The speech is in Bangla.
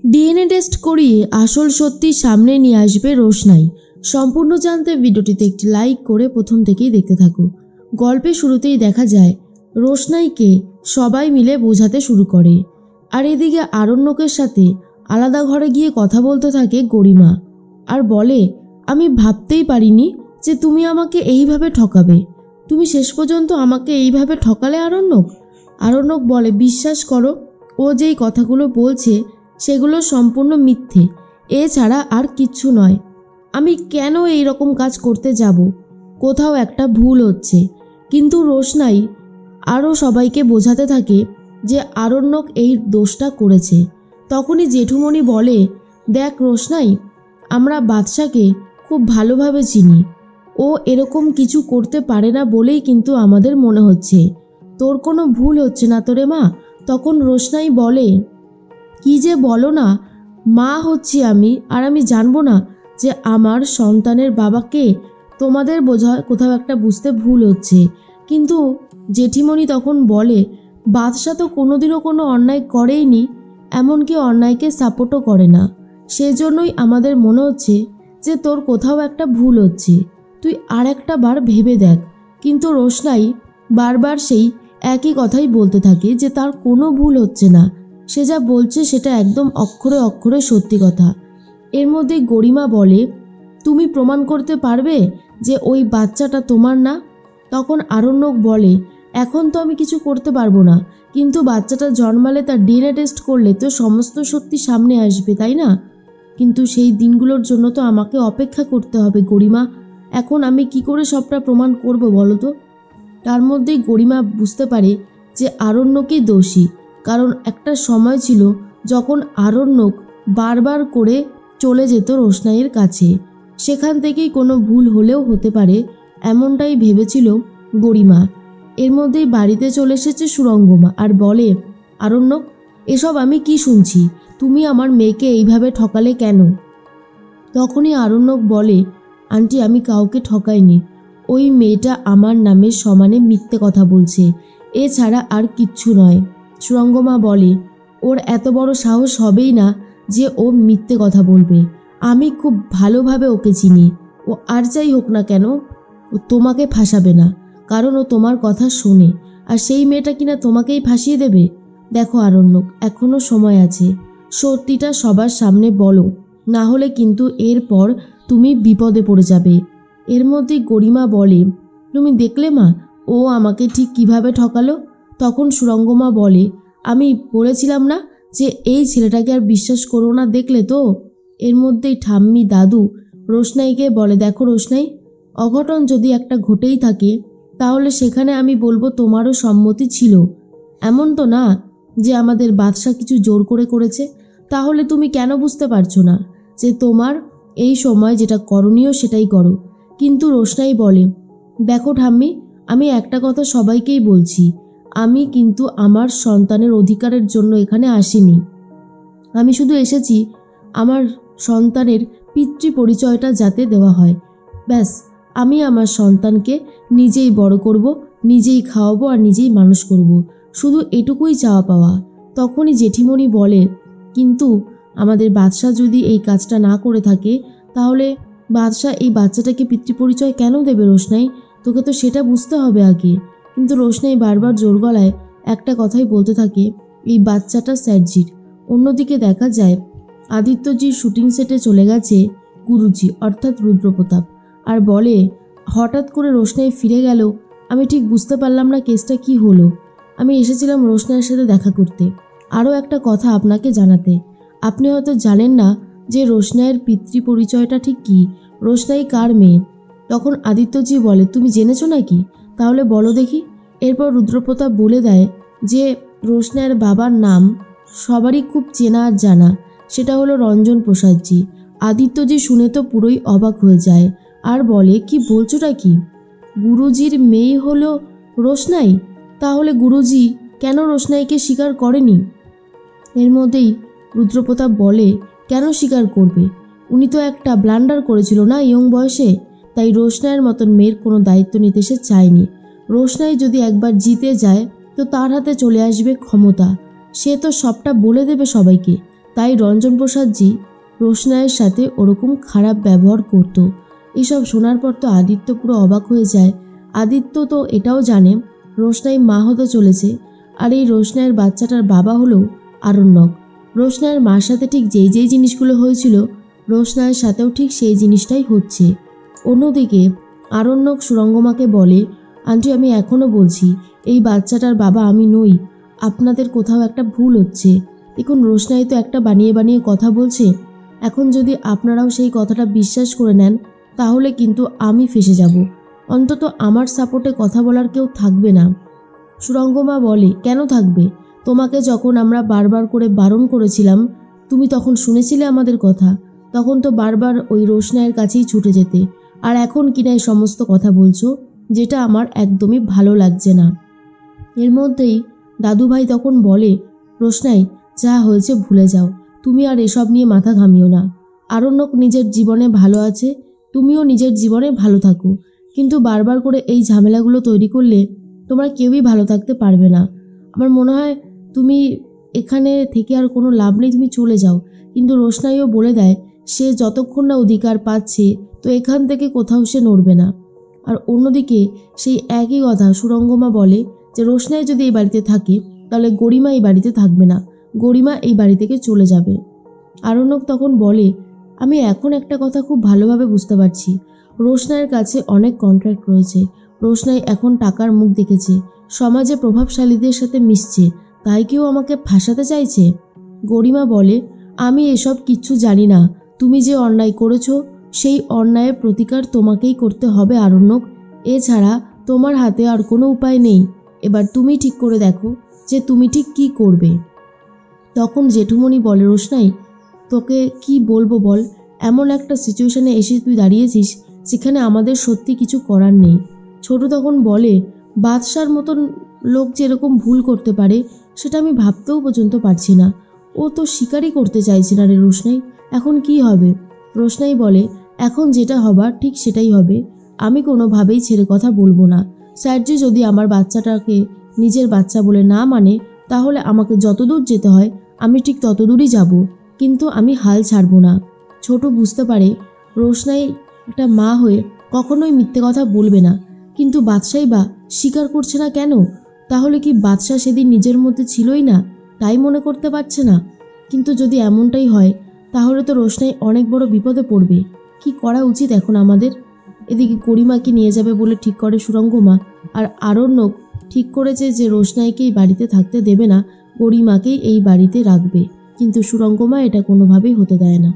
ডিএনএ টেস্ট করিয়ে আসল সত্যি সামনে নিয়ে আসবে রোশনাই। সম্পূর্ণ জানতে ভিডিওটিতে একটি লাইক করে প্রথম থেকেই দেখতে থাকো। গল্পের শুরুতেই দেখা যায় রোশনাইকে সবাই মিলে বোঝাতে শুরু করে, আর এদিকে আরণ্যকের সাথে আলাদা ঘরে গিয়ে কথা বলতে থাকে গরিমা, আর বলে আমি ভাবতেই পারিনি যে তুমি আমাকে এইভাবে ঠকাবে। তুমি শেষ পর্যন্ত আমাকে এইভাবে ঠকালে আরণ্যক। আরণ্যক বলে বিশ্বাস করো, ও যেই কথাগুলো বলছে সেগুলো সম্পূর্ণ মিথ্যে, এছাড়া আর কিচ্ছু নয়। আমি কেন এই রকম কাজ করতে যাব? কোথাও একটা ভুল হচ্ছে। কিন্তু রোশনাই আরও সবাইকে বোঝাতে থাকে যে আরণ্যক এই দোষটা করেছে। তখনই জেঠুমণি বলে দেখ রোশনাই, আমরা বাদশাকে খুব ভালোভাবে চিনি, ও এরকম কিছু করতে পারে না বলেই কিন্তু আমাদের মনে হচ্ছে তোর কোনো ভুল হচ্ছে না তোরে মা। তখন রোশনাই বলে কি যে বলো না মা, হচ্ছি আমি, আর আমি জানবো না যে আমার সন্তানের বাবাকে? তোমাদের বোঝা কোথাও একটা বুঝতে ভুল হচ্ছে। কিন্তু জেঠিমণি তখন বলে বাদশা তো কোনোদিনও কোনো অন্যায় করেইনি, এমনকি অন্যায়কে সাপোর্টও করে না। সেজন্যই আমাদের মনে হচ্ছে যে তোর কোথাও একটা ভুল হচ্ছে, তুই আর একটা বার ভেবে দেখ। কিন্তু রোশনাই বারবার সেই একই কথাই বলতে থাকে যে তার কোনো ভুল হচ্ছে না, সে যা বলছে সেটা একদম অক্ষরে অক্ষরে সত্যি কথা। এর মধ্যে গরিমা বলে তুমি প্রমাণ করতে পারবে যে ওই বাচ্চাটা তোমার না? তখন আরণ্যক বলে এখন তো আমি কিছু করতে পারবো না, কিন্তু বাচ্চাটা জন্মালে তার ডিএনএ টেস্ট করলে তো সমস্ত সত্যি সামনে আসবে, তাই না? কিন্তু সেই দিনগুলোর জন্য তো আমাকে অপেক্ষা করতে হবে গরিমা। এখন আমি কি করে সবটা প্রমাণ করব বলো তো? তার মধ্যেই গরিমা বুঝতে পারে যে আরণ্যকই দোষী, কারণ একটা সময় ছিল যখন আরণ্যক বারবার করে চলে যেত রোশনাইয়ের কাছে। সেখান থেকেই কোনো ভুল হলেও হতে পারে এমনটাই ভেবেছিল গরিমা। এর মধ্যেই বাড়িতে চলে এসেছে সুরঙ্গমা আর বলে আরণ্যক, এসব আমি কি শুনছি? তুমি আমার মেয়েকে এইভাবে ঠকালে কেন? তখনই আরণ্যক বলে আন্টি, আমি কাউকে ঠকাইনি। ওই মেয়েটা আমার নামে সমানে মিথ্যে কথা বলছে, এছাড়া আর কিচ্ছু নয়। সুরঙ্গমা বলে ওর এত বড় সাহস হবেই না যে ও মিথ্যে কথা বলবে। আমি খুব ভালোভাবে ওকে চিনি। ও আর যাই হোক না কেন, ও তোমাকে ফাঁসাবে না, কারণ ও তোমার কথা শোনে। আর সেই মেয়েটা কিনা তোমাকেই ফাঁসিয়ে দেবে? দেখো আরণ্যক, এখনও সময় আছে, সত্যিটা সবার সামনে বলো, না হলে কিন্তু এরপর তুমি বিপদে পড়ে যাবে। এর মধ্যে গরিমা বলে তুমি দেখলে মা, ও আমাকে ঠিক কিভাবে ঠকালো? তখন সুরঙ্গমা বলে আমি বলেছিলাম না যে এই ছেলেটাকে আর বিশ্বাস করো না, দেখলে তো? এর মধ্যেই ঠাম্মি দাদু রোশনাইকে বলে দেখো রোশনাই, অঘটন যদি একটা ঘটেই থাকে তাহলে সেখানে আমি বলবো তোমারও সম্মতি ছিল। এমন তো না যে আমাদের বাদশা কিছু জোর করে করেছে। তাহলে তুমি কেন বুঝতে পারছো না যে তোমার এই সময় যেটা করণীয় সেটাই করো? কিন্তু রোশনাই বলে দেখো ঠাম্মি, আমি একটা কথা সবাইকেই বলছি, আমি কিন্তু আমার সন্তানের অধিকারের জন্য এখানে আসিনি। আমি শুধু এসেছি আমার সন্তানের পিতৃ পরিচয়টা যাতে দেওয়া হয়, ব্যাস। আমি আমার সন্তানকে নিজেই বড় করব, নিজেই খাওয়াবো আর নিজেই মানুষ করব, শুধু এটুকুই চাওয়া পাওয়া। তখনই জেঠিমণি বলে কিন্তু আমাদের বাদশাহ যদি এই কাজটা না করে থাকে তাহলে বাদশাহ এই বাচ্চাটাকে পিতৃপরিচয় কেন দেবে রোশনাই? তোকে তো সেটা বুঝতে হবে আগে। কিন্তু রোশনাই বারবার জোর গলায় একটা কথাই বলতে থাকে এই বাচ্চাটা স্যারজির। অন্যদিকে দেখা যায় আদিত্যজির শুটিং সেটে চলে গেছে গুরুজি অর্থাৎ রুদ্রপ্রতাপ, আর বলে হঠাৎ করে রোশনাই ফিরে গেল, আমি ঠিক বুঝতে পারলাম না কেসটা কি হলো। আমি এসেছিলাম রোশনাইয়ের সাথে দেখা করতে, আরও একটা কথা আপনাকে জানাতে। আপনি হয়তো জানেন না যে রোশনাইয়ের পিতৃ পরিচয়টা ঠিক কী, রোশনাই কার মেয়ে। তখন আদিত্যজি বলে তুমি জেনেছো নাকি? তাহলে বলো দেখি। এরপর রুদ্রপ্রতাপ বলে দেয় যে রোশনাইয়ের বাবার নাম সবারই খুব চেনা আর জানা, সেটা হলো রঞ্জন প্রসাদজি। আদিত্যজি শুনে তো পুরোই অবাক হয়ে যায় আর বলে কি বলছোটা কি? গুরুজির মেয়ে হলো রোশনাই? তাহলে গুরুজি কেন রোশনাইকে স্বীকার করেনি? এর মধ্যেই রুদ্রপ্রতাপ বলে কেন স্বীকার করবে? উনি তো একটা ব্লান্ডার করেছিল না ইয়ং বয়সে, তাই রোশনাইয়ের মতন মেয়ের কোনো দায়িত্ব নিতে সে চায়নি। রোশনাই যদি একবার জিতে যায় তো তার হাতে চলে আসবে ক্ষমতা, সে তো সবটা বলে দেবে সবাইকে, তাই রঞ্জন প্রসাদজি রোশনাইয়ের সাথে ওরকম খারাপ ব্যবহার করত। এসব শোনার পর তো আদিত্য পুরো অবাক হয়ে যায়। আদিত্য তো এটাও জানে রোশনাই মা হতে চলেছে, আর এই রোশনাইয়ের বাচ্চাটার বাবা হলো আরণ্যক। রোশনাইয়ের মার সাথে ঠিক যেই জিনিসগুলো হয়েছিল রোশনাইয়ের সাথেও ঠিক সেই জিনিসটাই হচ্ছে। অন্যদিকে আরণ্যক সুরঙ্গমাকে বলে, আন্টি আমি এখনও বলছি এই বাচ্চাটার বাবা আমি নই, আপনাদের কোথাও একটা ভুল হচ্ছে। দেখুন রোশনাই তো একটা বানিয়ে কথা বলছে, এখন যদি আপনারাও সেই কথাটা বিশ্বাস করে নেন তাহলে কিন্তু আমি ফেঁসে যাব, অন্তত আমার সাপোর্টে কথা বলার কেউ থাকবে না। সুরঙ্গমা বলে, কেন থাকবে? তোমাকে যখন আমরা বারবার করে বারণ করেছিলাম তুমি তখন শুনেছিলে আমাদের কথা? তখন তো বারবার ওই রোশনাইয়ের কাছেই ছুটে যেতে, আর এখন কিনা এই সমস্ত কথা বলছো, যেটা আমার একদমই ভালো লাগছে না। এর মধ্যেই দাদুভাই তখন বলে, রোশনাই যা হয়েছে ভুলে যাও, তুমি আর এসব নিয়ে মাথা ঘামিও না। আরণ্যক নিজের জীবনে ভালো আছে, তুমিও নিজের জীবনে ভালো থাকো, কিন্তু বারবার করে এই ঝামেলাগুলো তৈরি করলে তোমরা কেউই ভালো থাকতে পারবে না। আমার মনে হয় তুমি এখানে থেকে আর কোনো লাভ নেই, তুমি চলে যাও। কিন্তু রোশনাইও বলে দেয় সে যতক্ষণ না অধিকার পাচ্ছে তো এখান থেকে কোথাও সে নড়বে না। আর অন্যদিকে সেই একই কথা সুরঙ্গমা বলে যে রোশনাই যদি এই বাড়িতে থাকে তাহলে গরিমা এই বাড়িতে থাকবে না, গরিমা এই বাড়ি থেকে চলে যাবে। আরণ্যক তখন বলে, আমি এখন একটা কথা খুব ভালোভাবে বুঝতে পারছি, রোশনাইয়ের কাছে অনেক কন্ট্রাক্ট রয়েছে, রোশনাই এখন টাকার মুখ দেখেছে, সমাজে প্রভাবশালীদের সাথে মিশছে, তাই কেউ আমাকে ফাঁসাতে চাইছে। গরিমা বলে, আমি এসব কিচ্ছু জানি না, তুমি যে অন্যায় করেছো সেই অন্যায়ের প্রতিকার তোমাকেই করতে হবে আরণ্যক, এছাড়া তোমার হাতে আর কোনো উপায় নেই। এবার তুমি ঠিক করে দেখো যে তুমি ঠিক কী করবে। তখন জেঠুমণি বলে, রোশনাই তোকে কি বলবো বল, এমন একটা সিচুয়েশনে এসে তুই দাঁড়িয়েছিস যেখানে আমাদের সত্যি কিছু করার নেই। ছোট তখন বলে, বাদশার মতন লোক যে এরকম ভুল করতে পারে সেটা আমি ভাবতেও পর্যন্ত পারছি না। ও তো স্বীকারই করতে চাইছে না রে রোশনাই, এখন কি হবে? রোশনাই বলে, এখন যেটা হবার ঠিক সেটাই হবে, আমি কোনোভাবেই ছেড়ে কথা বলবো না। স্যারজি যদি আমার বাচ্চাটাকে নিজের বাচ্চা বলে না মানে তাহলে আমাকে যতদূর যেতে হয় আমি ঠিক ততদূরই যাব, কিন্তু আমি হাল ছাড়বো না। ছোট বুঝতে পারে রোশনাই একটা মা হয়ে কখনোই মিথ্যে কথা বলবে না, কিন্তু বাদশাই বা স্বীকার করছে না কেন? তাহলে কি বাদশা সেদিন নিজের মধ্যে ছিলই না তাই মনে করতে পারছে না? কিন্তু যদি এমনটাই হয় তাহলে তো রোশনাই অনেক বড় বিপদে পড়বে। কি করা উচিত এখন আমাদের? এদিকে গরিমাকে নিয়ে যাবে বলে ঠিক করে সুরঙ্গমা, আর আরণ্যক ঠিক করেছে যে রোশনাইকেই বাড়িতে থাকতে দেবে না, গরিমাকেই এই বাড়িতে রাখবে, কিন্তু সুরঙ্গমা এটা কোনোভাবেই হতে দেয় না।